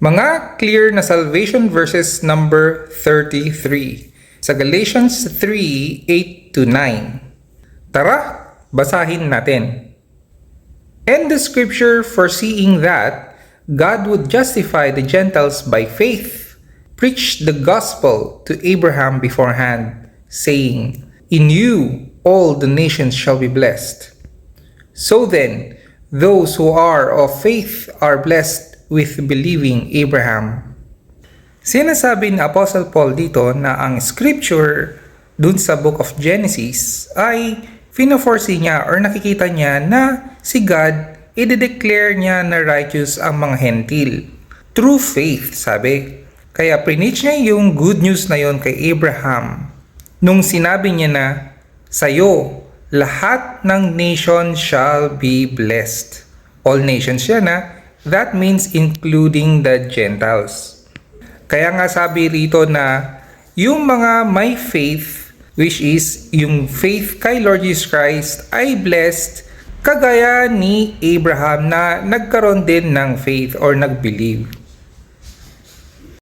Mga clear na salvation verses number 33 sa Galatians 3:8-9. Tara, basahin natin. And the scripture foreseeing that God would justify the Gentiles by faith, preached the gospel to Abraham beforehand, saying, In you all the nations shall be blessed. So then, those who are of faith are blessed with believing Abraham. Sinasabi ni Apostle Paul dito na ang scripture dun sa book of Genesis ay fina-foresee niya or nakikita niya na si God i-declare niya na righteous ang mga hentil. Through faith, sabi. Kaya preach niya yung good news na yon kay Abraham. Nung sinabi niya na, Sa'yo, lahat ng nation shall be blessed. All nations yan na. That means including the Gentiles. Kaya nga sabi rito na yung mga may faith, which is yung faith kay Lord Jesus Christ, ay blessed kagaya ni Abraham na nagkaroon din ng faith or nag-believe.